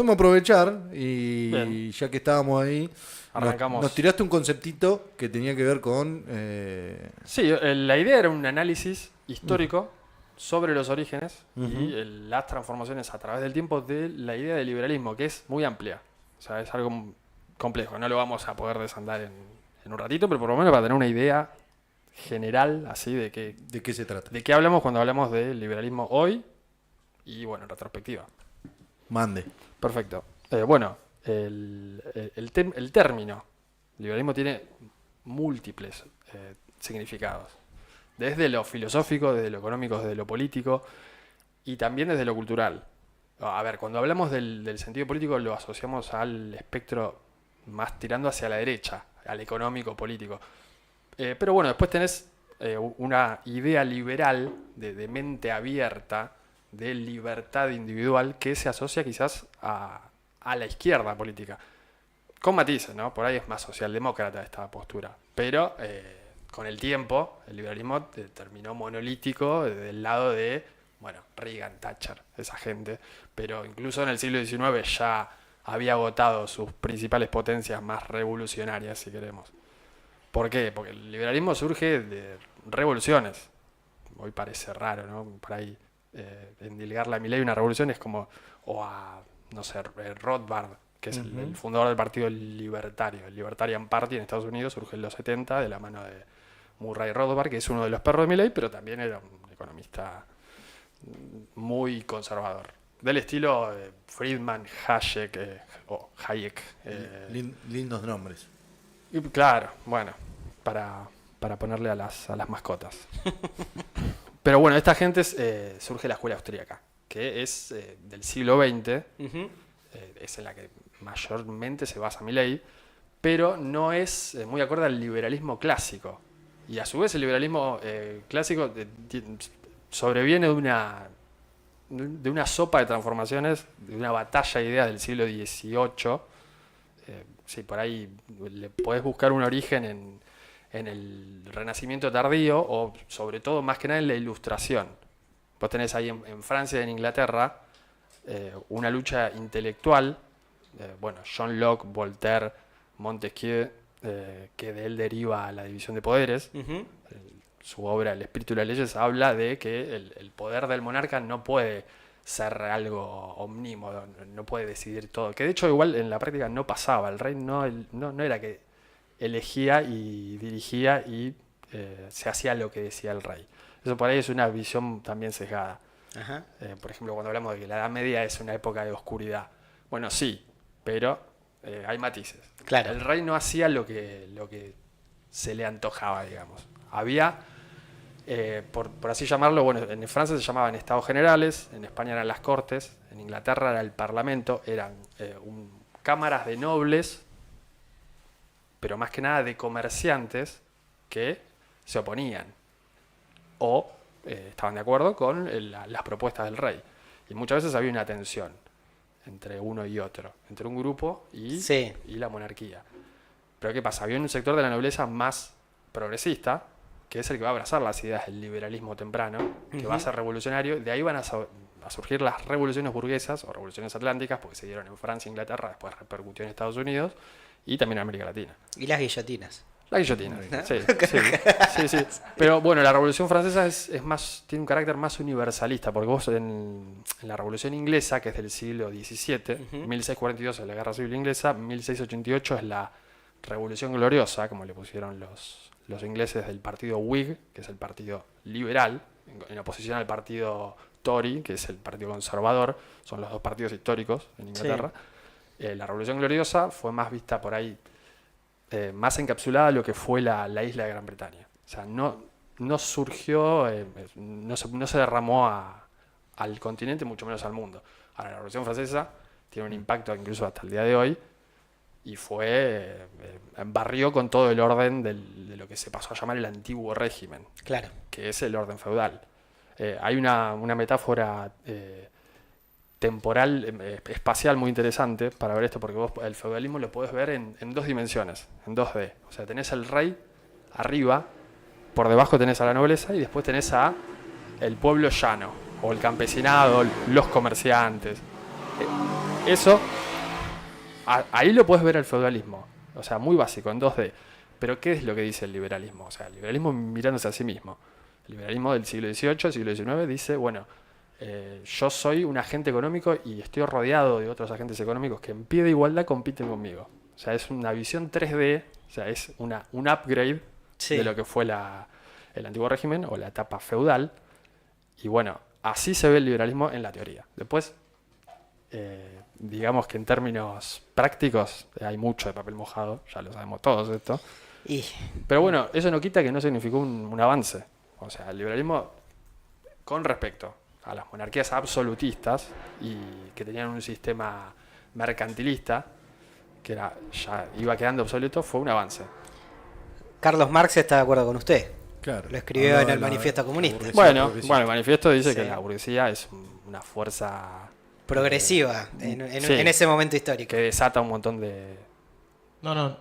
podemos aprovechar y Bien. ya que estábamos ahí, Arrancamos. nos tiraste un conceptito que tenía que ver con... Sí, la idea era un análisis histórico sobre los orígenes y Ujú. las transformaciones a través del tiempo de la idea del liberalismo, que es muy amplia. O sea, es algo complejo. No lo vamos a poder desandar en un ratito, pero por lo menos para tener una idea general así de ¿De qué se trata? qué hablamos cuando hablamos del liberalismo hoy y, bueno, en retrospectiva. Mande. Perfecto. Bueno, el término liberalismo tiene múltiples significados. Desde lo filosófico, desde lo económico, desde lo político y también desde lo cultural. A ver, cuando hablamos del sentido político lo asociamos al espectro más tirando hacia la derecha, al económico político. Pero bueno, después tenés una idea liberal de mente abierta, de libertad individual, que se asocia quizás a la izquierda política. Con matices, ¿no? Por ahí es más socialdemócrata esta postura. Pero con el tiempo, el liberalismo terminó monolítico del lado de, bueno, Reagan, Thatcher, esa gente. Pero incluso en el siglo XIX ya había agotado sus principales potencias más revolucionarias, si queremos. ¿Por qué? Porque el liberalismo surge de revoluciones. Hoy parece raro, ¿no? Por ahí endilgarle a Milei una revolución es como, o a, no sé, Rothbard, que es el fundador del Partido Libertario. El Libertarian Party en Estados Unidos surge en los 70 de la mano de Murray Rothbard, que es uno de los perros de Milei, pero también era un economista muy conservador. Del estilo Friedman, Hayek. Lindos nombres. Y claro, bueno, para ponerle a las mascotas. Pero bueno, esta gente surge la escuela austríaca, que es del siglo XX, es en la que mayormente se basa Milei, pero no es muy acorde al liberalismo clásico. Y a su vez el liberalismo clásico sobreviene de una sopa de transformaciones, de una batalla de ideas del siglo XVIII. Sí, por ahí le podés buscar un origen en el Renacimiento tardío o sobre todo más que nada en la Ilustración. Vos tenés ahí en Francia y en Inglaterra una lucha intelectual, bueno, John Locke, Voltaire, Montesquieu, que de él deriva la división de poderes. Su obra El espíritu y las leyes habla de que el poder del monarca no puede ser algo omnímodo, no puede decidir todo. Que de hecho igual en la práctica no pasaba. El rey no era que elegía y dirigía y se hacía lo que decía el rey. Eso por ahí es una visión también sesgada. Ajá. Por ejemplo, cuando hablamos de que la Edad Media es una época de oscuridad. Bueno, sí, pero hay matices. Claro. El rey no hacía lo que se le antojaba, digamos. Había, por así llamarlo, bueno, en Francia se llamaban estados generales, en España eran las cortes, en Inglaterra era el parlamento, eran cámaras de nobles, pero más que nada de comerciantes que se oponían o estaban de acuerdo con las propuestas del rey. Y muchas veces había una tensión entre uno y otro, entre un grupo y la monarquía. Pero ¿qué pasa? Había un sector de la nobleza más progresista, que es el que va a abrazar las ideas del liberalismo temprano, que va a ser revolucionario. De ahí van a surgir las revoluciones burguesas o revoluciones atlánticas, porque se dieron en Francia e Inglaterra, después repercutió en Estados Unidos y también en América Latina. Y las guillotinas. La guillotina, ¿no? Sí. Pero bueno, la Revolución Francesa tiene un carácter más universalista, porque vos en la Revolución Inglesa, que es del siglo XVII, 1642 es la Guerra Civil Inglesa, 1688 es la Revolución Gloriosa, como le pusieron los ingleses del partido Whig, que es el partido liberal, en oposición al partido Tory, que es el partido conservador, son los dos partidos históricos en Inglaterra. La Revolución Gloriosa fue más vista por ahí, más encapsulada lo que fue la isla de Gran Bretaña. O sea, no surgió, no se derramó al continente, mucho menos al mundo. Ahora, la Revolución Francesa tiene un impacto incluso hasta el día de hoy y barrió con todo el orden de lo que se pasó a llamar el antiguo régimen, Claro. que es el orden feudal. Hay una metáfora temporal, espacial muy interesante para ver esto, porque vos el feudalismo lo podés ver en dos dimensiones, en 2D. O sea, tenés el rey arriba, por debajo tenés a la nobleza y después tenés a el pueblo llano, o el campesinado, los comerciantes. eso, ahí lo puedes ver el feudalismo. O sea, muy básico, en 2D. Pero ¿qué es lo que dice el liberalismo? O sea, el liberalismo mirándose a sí mismo. El liberalismo del siglo XVIII, siglo XIX, dice, bueno, yo soy un agente económico y estoy rodeado de otros agentes económicos que en pie de igualdad compiten conmigo. O sea, es una visión 3D, o sea, es un upgrade de lo que fue el antiguo régimen o la etapa feudal. Y bueno, así se ve el liberalismo en la teoría. Después, digamos que en términos prácticos hay mucho de papel mojado, ya lo sabemos todos esto. Pero bueno, eso no quita que no significó un avance. O sea, el liberalismo con respecto a las monarquías absolutistas y que tenían un sistema mercantilista que ya iba quedando obsoleto, fue un avance. Carlos Marx está de acuerdo con usted. Claro. Lo escribió en el Manifiesto Comunista. Bueno, el manifiesto dice que la burguesía es una fuerza progresiva sí, en ese momento histórico. Que desata un montón de... No.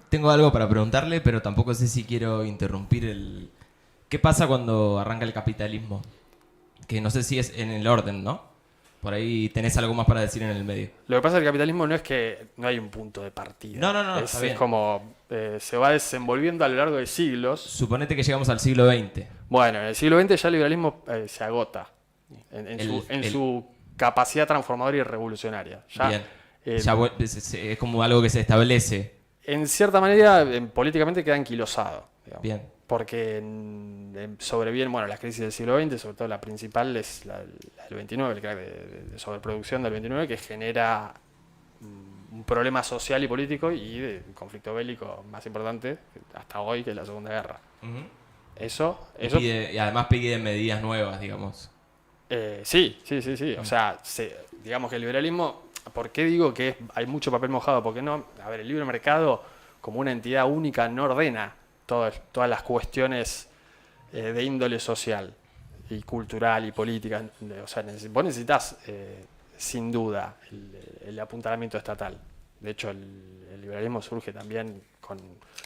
Tengo algo para preguntarle, pero tampoco sé si quiero interrumpir ¿Qué pasa cuando arranca el capitalismo? Que no sé si es en el orden, ¿no? Por ahí tenés algo más para decir en el medio. Lo que pasa es que el capitalismo no es que no hay un punto de partida. No, es como se va desenvolviendo a lo largo de siglos. Suponete que llegamos al siglo XX. Bueno, en el siglo XX ya el liberalismo se agota en su capacidad transformadora y revolucionaria. Ya, bien. Es como algo que se establece. En cierta manera, políticamente queda anquilosado. Digamos. Bien. Porque sobrevienen, bueno, las crisis del siglo XX, sobre todo la principal es la del 29, el crack de sobreproducción del 29, que genera un problema social y político y de conflicto bélico más importante hasta hoy, que es la Segunda Guerra. Eso y además pide medidas nuevas, digamos. Sí. O sea, digamos que el liberalismo, ¿por qué digo que hay mucho papel mojado? Porque no, a ver, el libre mercado como una entidad única no ordena todas las cuestiones de índole social y cultural y política. O sea, vos necesitas, sin duda, el apuntalamiento estatal. De hecho, el liberalismo surge también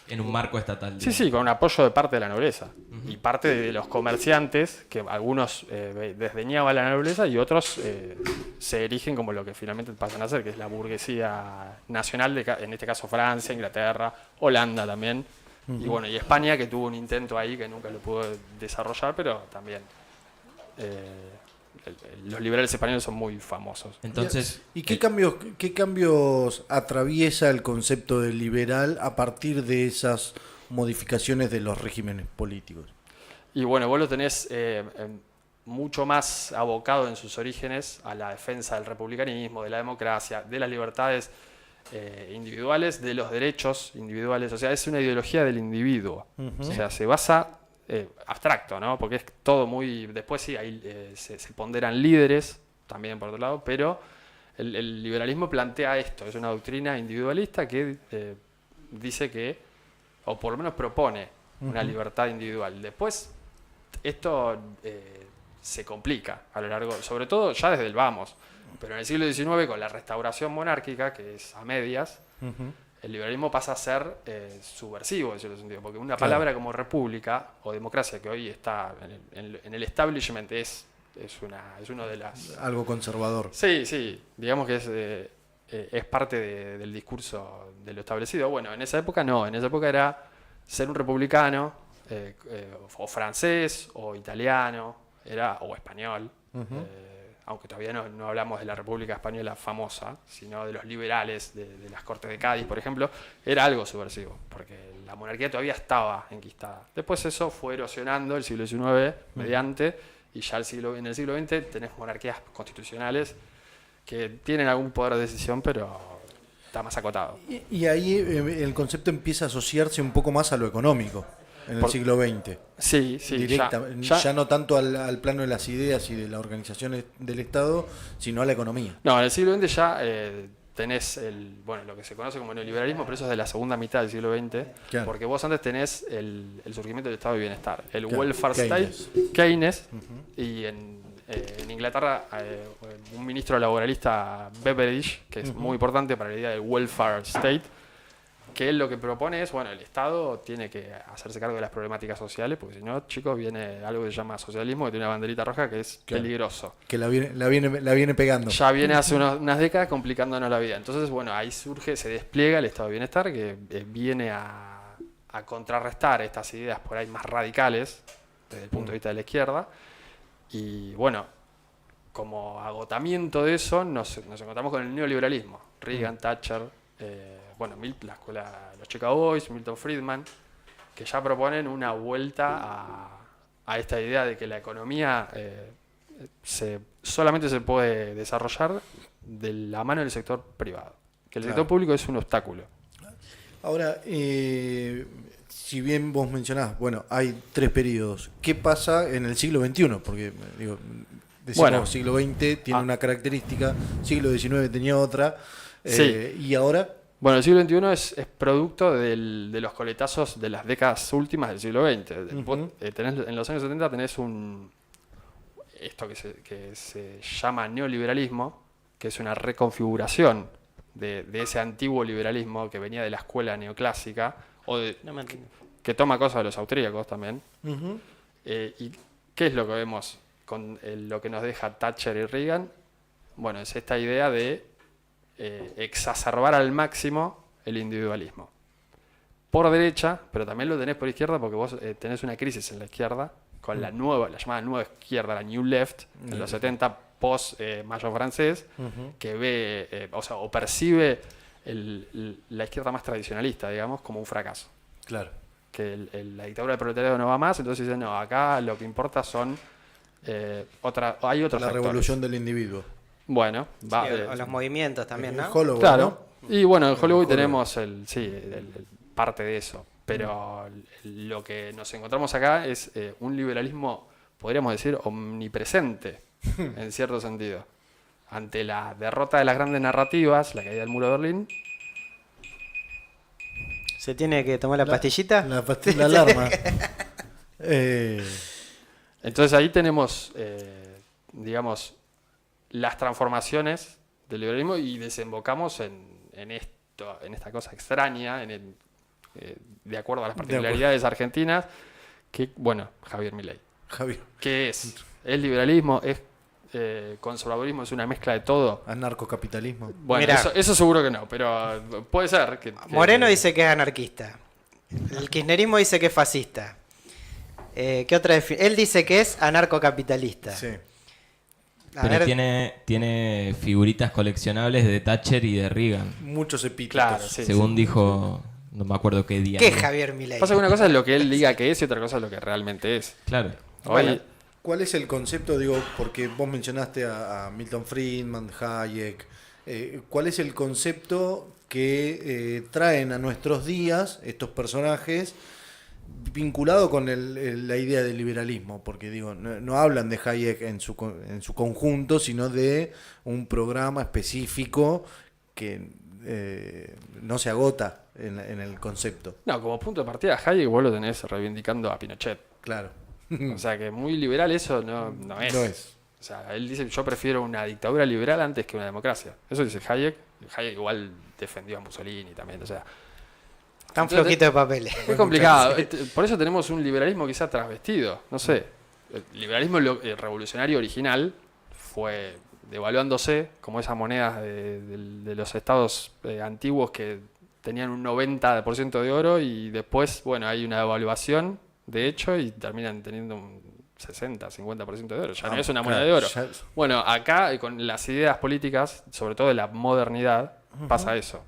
en un marco estatal. Sí, con un apoyo de parte de la nobleza. Y parte de los comerciantes, que algunos desdeñaban la nobleza y otros se erigen como lo que finalmente pasan a ser, que es la burguesía nacional, en este caso Francia, Inglaterra, Holanda también. Y bueno, y España, que tuvo un intento ahí que nunca lo pudo desarrollar, pero también los liberales españoles son muy famosos. Entonces, ¿y qué cambios atraviesa el concepto de liberal a partir de esas modificaciones de los regímenes políticos? Y bueno, vos lo tenés mucho más abocado en sus orígenes a la defensa del republicanismo, de la democracia, de las libertades individuales, de los derechos individuales. O sea, es una ideología del individuo. O sea, se basa abstracto, ¿no? Porque es todo muy... Después sí, ahí se ponderan líderes, también por otro lado, pero el liberalismo plantea esto. Es una doctrina individualista que dice que, o por lo menos propone, una libertad individual. Después, esto se complica a lo largo, sobre todo ya desde el vamos. Pero en el siglo XIX, con la restauración monárquica, que es a medias, el liberalismo pasa a ser subversivo, en cierto sentido. Porque una palabra como república o democracia, que hoy está en el establishment, es uno de las... Algo conservador. Sí. Digamos que es parte del discurso de lo establecido. Bueno, en esa época no. En esa época era ser un republicano, o francés, o italiano, o español. Aunque todavía no hablamos de la República Española famosa, sino de los liberales de las Cortes de Cádiz, por ejemplo, era algo subversivo, porque la monarquía todavía estaba enquistada. Después eso fue erosionando el siglo XIX mediante, y ya en el siglo XX tenés monarquías constitucionales que tienen algún poder de decisión, pero está más acotado. Y ahí el concepto empieza a asociarse un poco más a lo económico. En el siglo XX. Sí. Ya no tanto al plano de las ideas y de las organizaciones del Estado, sino a la economía. No, en el siglo XX ya tenés lo que se conoce como neoliberalismo, pero eso es de la segunda mitad del siglo XX, claro. Porque vos antes tenés el surgimiento del estado de bienestar, el welfare state, Keynes, y en Inglaterra un ministro laboralista, Beveridge, que es muy importante para la idea del welfare state, que él lo que propone es, bueno, el Estado tiene que hacerse cargo de las problemáticas sociales, porque si no, chicos, viene algo que se llama socialismo, que tiene una banderita roja que es Claro. peligroso. Que la viene pegando. Ya viene hace unas décadas complicándonos la vida. Entonces, bueno, ahí se despliega el Estado de Bienestar, que viene a contrarrestar estas ideas por ahí más radicales, desde el punto de vista de la izquierda. Y bueno, como agotamiento de eso, nos encontramos con el neoliberalismo. Reagan, Thatcher, bueno, la escuela, los Chicago Boys, Milton Friedman, que ya proponen una vuelta a esta idea de que la economía solamente se puede desarrollar de la mano del sector privado, que el sector público es un obstáculo. Ahora, si bien vos mencionás, bueno, hay 3 periodos. ¿Qué pasa en el siglo XXI? Porque, digo, decimos Bueno. siglo XX tiene una característica, siglo XIX tenía otra, Sí. y ahora, Bueno, el siglo XXI es producto de los coletazos de las décadas últimas del siglo XX. En los años 70 tenés esto que se llama neoliberalismo, que es una reconfiguración de ese antiguo liberalismo que venía de la escuela neoclásica, No me entiendo. que toma cosas de los austríacos también. ujú, ¿Y qué es lo que vemos con lo que nos deja Thatcher y Reagan? Bueno, es esta idea de exacerbar al máximo el individualismo. Por derecha, pero también lo tenés por izquierda porque vos tenés una crisis en la izquierda con la llamada nueva izquierda, la New Left, en los 70 post Mayo francés, que ve, o percibe la izquierda más tradicionalista, digamos, como un fracaso. claro. Que la dictadura del proletariado no va más, entonces dicen, no, acá lo que importa son hay otros La factores. revolución del individuo. Bueno, va. Sí, o los movimientos también, ¿no? Holloway, Claro. ¿no? Y bueno, en Hollywood Hollywood. tenemos parte de eso. Pero lo que nos encontramos acá es un liberalismo, podríamos decir, omnipresente, en cierto sentido. Ante la derrota de las grandes narrativas, la caída del muro de Berlín, ¿Se tiene que tomar la pastillita? La alarma. entonces ahí tenemos, digamos, las transformaciones del liberalismo y desembocamos en esta cosa extraña, de acuerdo a las particularidades argentinas, que, bueno, Javier Milei. Javier, ¿Qué es? ¿Es liberalismo? ¿Es conservadurismo? ¿Es una mezcla de todo? anarcocapitalismo. Bueno, Mirá. eso seguro que no, pero puede ser. Moreno dice que es anarquista. El kirchnerismo dice que es fascista. ¿Qué otra Él dice que es anarcocapitalista. Sí. A Pero ver, tiene figuritas coleccionables de Thatcher y de Reagan. Muchos epítetos. Claro, sí. Según dijo, no me acuerdo qué día. ¿qué es Javier Milei? Pasa que una cosa es lo que él diga que es y otra cosa es lo que realmente es. Claro. Hoy, Bueno, ¿cuál es el concepto? Digo, porque vos mencionaste a Milton Friedman, Hayek. ¿Cuál es el concepto que traen a nuestros días estos personajes vinculado con la idea del liberalismo? Porque digo, no hablan de Hayek en su conjunto, sino de un programa específico que no se agota en el concepto. no, como punto de partida, Hayek vos lo tenés reivindicando a Pinochet. Claro. O sea, que muy liberal eso no es. No es. O sea, él dice, yo prefiero una dictadura liberal antes que una democracia. Eso dice Hayek. Hayek igual defendió a Mussolini también, o sea. Tan Entonces, flojito de papeles. Es complicado. Por eso tenemos un liberalismo quizá trasvestido. No sé. El liberalismo revolucionario original fue devaluándose, como esas monedas de los estados antiguos que tenían un 90% de oro y después, bueno, hay una devaluación, de hecho, y terminan teniendo un 60, 50% de oro. Ya no es una moneda de oro. Bueno, acá con las ideas políticas, sobre todo de la modernidad, pasa eso.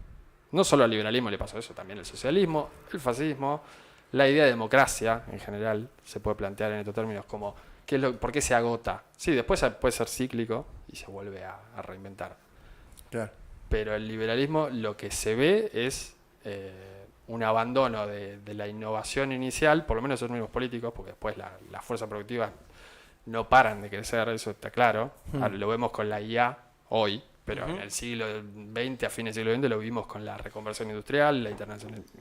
No solo al liberalismo le pasó eso, también el socialismo, el fascismo, la idea de democracia en general se puede plantear en estos términos como ¿por qué se agota? Sí, después puede ser cíclico y se vuelve a reinventar. Claro. Pero el liberalismo lo que se ve es un abandono de la innovación inicial, por lo menos en términos políticos, porque después las fuerzas productivas no paran de crecer, eso está claro. Lo vemos con la IA hoy, pero en el siglo XX, a fines del siglo XX, lo vimos con la reconversión industrial,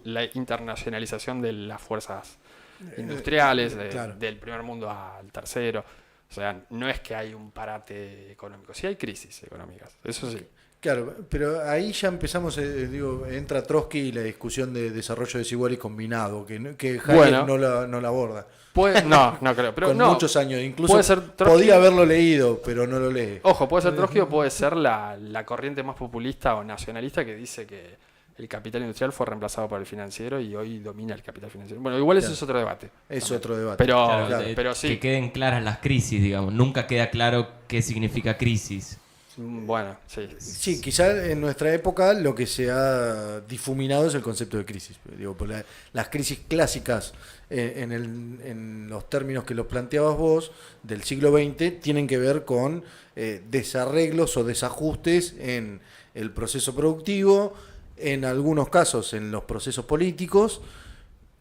la internacionalización de las fuerzas industriales, claro. del primer mundo al tercero. O sea, no es que hay un parate económico, sí hay crisis económicas, eso sí. Claro, pero ahí ya empezamos, entra Trotsky y la discusión de desarrollo desigual y combinado, que Hayek Bueno. no la aborda. No creo, pero Con no. muchos años, incluso Puede ser Trotsky. podía haberlo leído, pero no lo lee. Ojo, puede ser Trotsky o puede ser la corriente más populista o nacionalista que dice que el capital industrial fue reemplazado por el financiero y hoy domina el capital financiero. Bueno, igual eso es otro debate. Es también. otro debate. Pero, Claro. pero sí. Que queden claras las crisis, digamos. Nunca queda claro qué significa crisis. Bueno, sí. Sí, quizá en nuestra época lo que se ha difuminado es el concepto de crisis. Digo, por las crisis clásicas en los términos que los planteabas vos del siglo XX tienen que ver con desarreglos o desajustes en el proceso productivo, en algunos casos en los procesos políticos,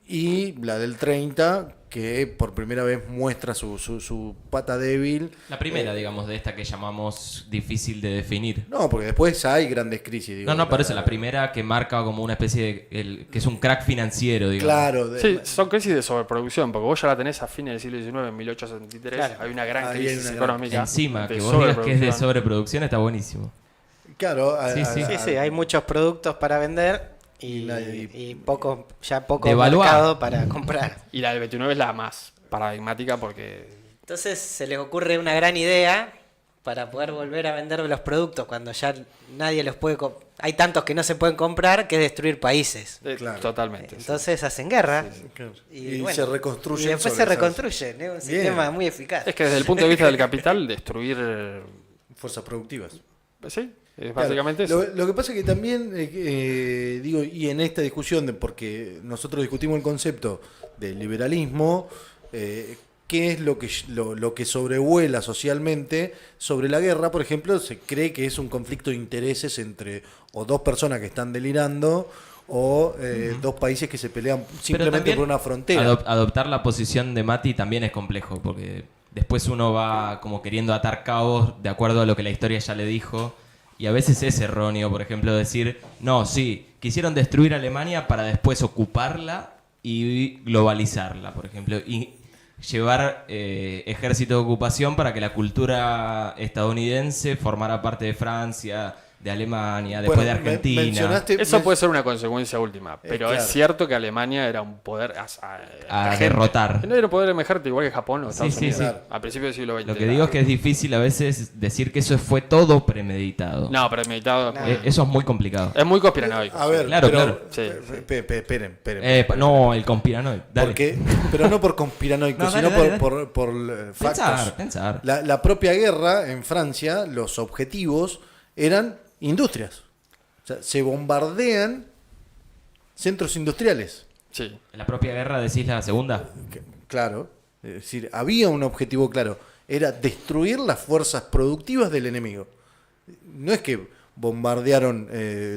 y la del 30 que por primera vez muestra su pata débil. La primera, digamos, de esta que llamamos difícil de definir. No, porque después hay grandes crisis. Digo, No, por eso, la primera que marca como una especie de... que es un crack financiero, digamos. Claro. Sí, son crisis de sobreproducción, porque vos ya la tenés a fines del siglo XIX, en 1873, Claro. hay una gran Ahí hay crisis una gran- económica. Encima, de que vos digas que es de sobreproducción. sobreproducción está buenísimo. Claro, Sí, sí. Sí, hay muchos productos para vender y poco Devaluar. mercado para comprar. Y la del 29 es la más paradigmática porque Entonces se les ocurre una gran idea para poder volver a vender los productos cuando ya nadie los puede... Hay tantos que no se pueden comprar que es destruir países. Claro. totalmente. sí. Entonces hacen guerra Claro. y, se reconstruyen. y después se sobre esas reconstruyen. Es un sistema muy eficaz. Es que desde el punto de vista del capital, destruir... fuerzas productivas. Sí, es Claro. básicamente eso. Lo que pasa es que también, digo, y en esta discusión, porque nosotros discutimos el concepto del liberalismo, qué es lo que sobrevuela socialmente sobre la guerra, por ejemplo, se cree que es un conflicto de intereses entre o dos personas que están delirando o dos países que se pelean simplemente también por una frontera. Adoptar la posición de Mati también es complejo, porque después uno va como queriendo atar cabos de acuerdo a lo que la historia ya le dijo, y a veces es erróneo, por ejemplo, decir, no, sí, quisieron destruir Alemania para después ocuparla y globalizarla, por ejemplo, y llevar ejército de ocupación para que la cultura estadounidense formara parte de Francia, de Alemania, después de Argentina. Eso puede ser una consecuencia última, pero claro. es cierto que Alemania era un poder A derrotar. No era un poder emergente igual que Japón o Estados Sí, Unidos sí. a principios del siglo XX. Lo que digo es que es difícil a veces decir que eso fue todo premeditado. No, pero meditado. Eso es muy complicado. Es muy conspiranoico. A ver, Claro, pero, claro. Sí. Esperen. No, el conspiranoid. Dale. Pero no por conspiranoico, No, dale, sino dale, por factos. Pensar. La propia guerra en Francia, los objetivos eran industrias. O sea, se bombardean centros industriales. Sí. La propia guerra, decís la segunda. Claro. Es decir, había un objetivo claro. Era destruir las fuerzas productivas del enemigo. No es que bombardearon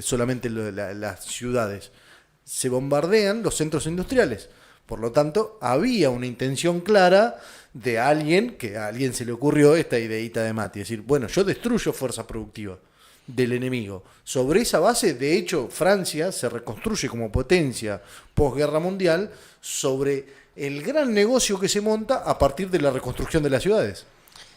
solamente las ciudades. Se bombardean los centros industriales. Por lo tanto, había una intención clara de alguien, que a alguien se le ocurrió esta ideita de Mati. Es decir, bueno, yo destruyo fuerza productiva del enemigo. Sobre esa base, de hecho, Francia se reconstruye como potencia posguerra mundial sobre el gran negocio que se monta a partir de la reconstrucción de las ciudades.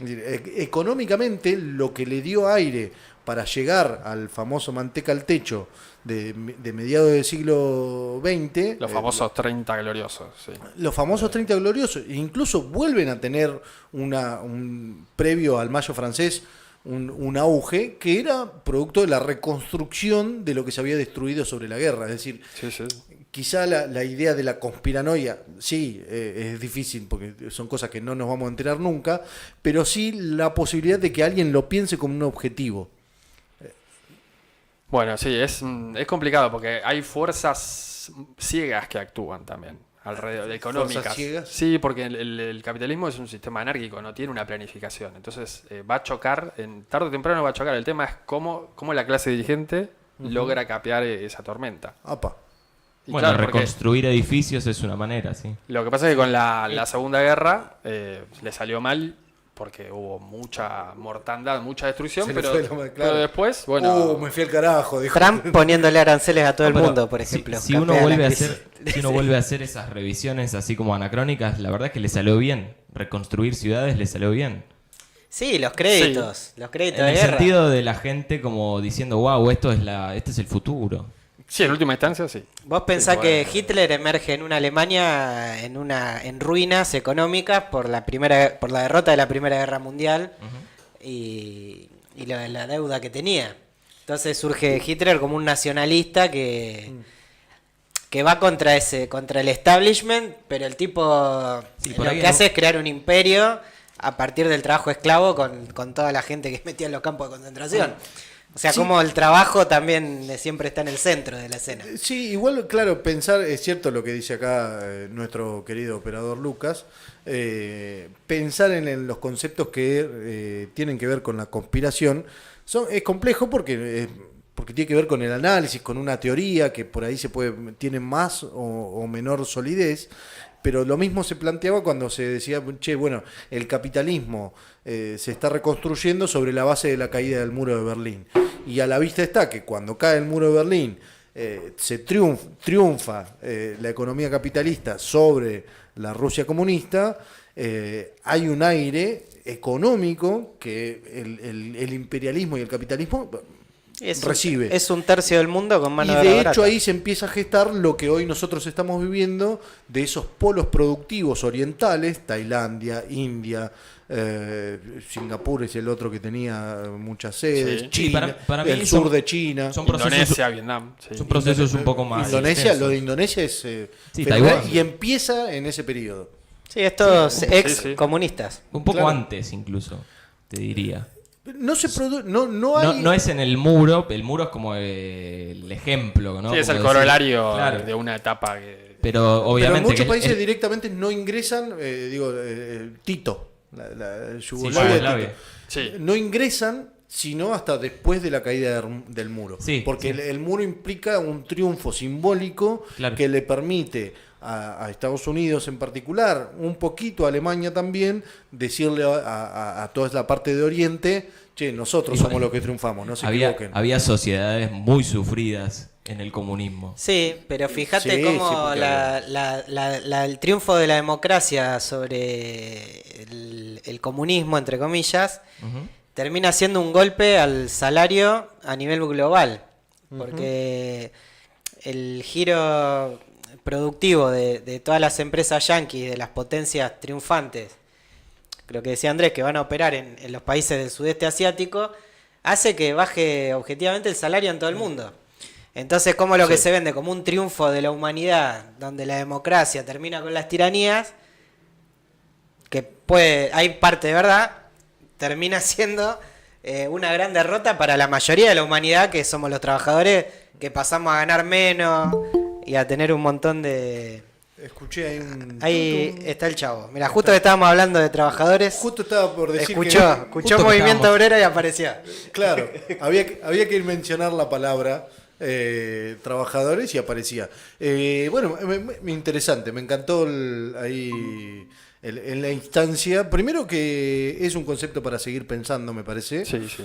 Es decir, económicamente, lo que le dio aire para llegar al famoso manteca al techo de mediados del siglo XX, Los famosos 30 gloriosos. Sí. los famosos 30 gloriosos, incluso vuelven a tener un previo al Mayo francés, un auge que era producto de la reconstrucción de lo que se había destruido sobre la guerra. Es decir, Sí. quizá la idea de la conspiranoia, sí, es difícil porque son cosas que no nos vamos a enterar nunca, pero sí la posibilidad de que alguien lo piense como un objetivo. Bueno, sí, es complicado porque hay fuerzas ciegas que actúan también alrededor, económicas. ¿Fuerzas ciegas? Sí, porque el capitalismo es un sistema anárquico, no tiene una planificación. Entonces va a chocar, tarde o temprano va a chocar. El tema es cómo la clase dirigente logra capear esa tormenta. Apa. Y Bueno, claro, porque reconstruir edificios es una manera, sí. lo que pasa es que con la Segunda Guerra le salió mal porque hubo mucha mortandad, mucha destrucción, Se le pero, fue claro. pero después, bueno... Me fui al carajo, dijo. Trump poniéndole aranceles a todo el No, pero mundo, por ejemplo. Si uno Capea la vuelve a crisis. hacer, si uno vuelve a hacer esas revisiones así como anacrónicas, la verdad es que le salió bien. Reconstruir ciudades le salió bien. Sí, los créditos En de el guerra. sentido de la gente como diciendo, wow, este es el futuro. Sí, en última instancia, sí. Vos pensás Sí, que bueno. Hitler emerge en una Alemania en ruinas económicas por la derrota de la Primera Guerra Mundial y la deuda que tenía. Entonces surge Hitler como un nacionalista que va contra el establishment, pero el tipo Sí, por lo ahí que no- hace es crear un imperio a partir del trabajo esclavo con toda la gente que metía en los campos de concentración. O sea, Sí. como el trabajo también siempre está en el centro de la escena. Sí, igual, claro, pensar, es cierto lo que dice acá nuestro querido operador Lucas, pensar en los conceptos que tienen que ver con la conspiración es complejo porque tiene que ver con el análisis, con una teoría que por ahí tiene más o menor solidez. Pero lo mismo se planteaba cuando se decía, che, bueno, el capitalismo se está reconstruyendo sobre la base de la caída del muro de Berlín. Y a la vista está que cuando cae el muro de Berlín se triunfa la economía capitalista sobre la Rusia comunista, hay un aire económico que el imperialismo y el capitalismo recibe. Es un tercio del mundo con mano Y de de obra hecho barata. ahí se empieza a gestar lo que hoy nosotros estamos viviendo de esos polos productivos orientales, Tailandia, India, Singapur es el otro que tenía muchas sedes, Sí. China, Sí, para mí el son- sur de China. son procesos- Indonesia, Vietnam. Sí. Son procesos un poco más Indonesia, extensos. lo de Indonesia es Sí, fenomenal Taiwán. y empieza en ese periodo. Sí, estos ex sí. comunistas. Un poco Claro. antes incluso, te diría. No se produce, no hay. No es en el muro es como el ejemplo, ¿no? Sí, es Como el decir, corolario claro. de una etapa que... Pero Pero obviamente en muchos que países el- directamente no ingresan, Tito, la Sí, Yugoslavia de Yugoslavia. Tito. Sí. No ingresan sino hasta después de la caída del muro. Sí, porque sí. el muro implica un triunfo simbólico Claro. que le permite a Estados Unidos en particular, un poquito a Alemania también, decirle a toda la parte de Oriente, che, nosotros somos los que triunfamos, no se equivoquen. había sociedades muy sufridas en el comunismo. Sí, pero fíjate Sí, cómo sí, porque el triunfo de la democracia sobre el comunismo, entre comillas, Ujú. termina siendo un golpe al salario a nivel global. Porque el giro productivo de todas las empresas yanquis, de las potencias triunfantes, lo que decía Andrés, que van a operar en los países del sudeste asiático, hace que baje objetivamente el salario en todo el mundo. Entonces, como lo que se vende como un triunfo de la humanidad, donde la democracia termina con las tiranías, que hay parte de verdad, termina siendo una gran derrota para la mayoría de la humanidad, que somos los trabajadores, que pasamos a ganar menos y a tener un montón de... Escuché ahí un... Ahí está el chavo. Mira, justo que estábamos hablando de trabajadores, Justo estaba por decir escuchó justo que movimiento estábamos- obrero y apareció. Claro, había que mencionar la palabra trabajadores y aparecía. Bueno, interesante, me encantó en la instancia. Primero que es un concepto para seguir pensando, me parece. Sí, sí.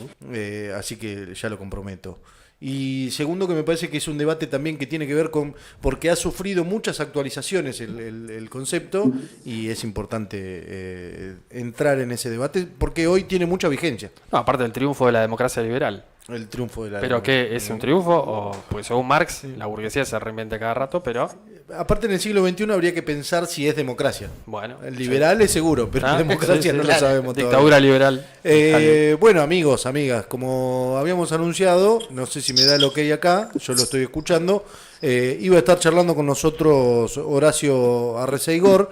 Así que ya lo comprometo. Y segundo que me parece que es un debate también que tiene que ver con, porque ha sufrido muchas actualizaciones el concepto y es importante entrar en ese debate porque hoy tiene mucha vigencia No, aparte del triunfo de la democracia liberal. el triunfo de la... ¿Pero qué? ¿Es un triunfo? O, pues según Marx, la burguesía se reinventa cada rato, pero Aparte en el siglo XXI habría que pensar si es democracia. bueno. El liberal es seguro, pero Ah, democracia sí, sí, no claro. lo sabemos Dictadura liberal. Bueno, amigos, amigas, como habíamos anunciado, no sé si me da el ok acá, yo lo estoy escuchando, iba a estar charlando con nosotros Horacio Arreceigor,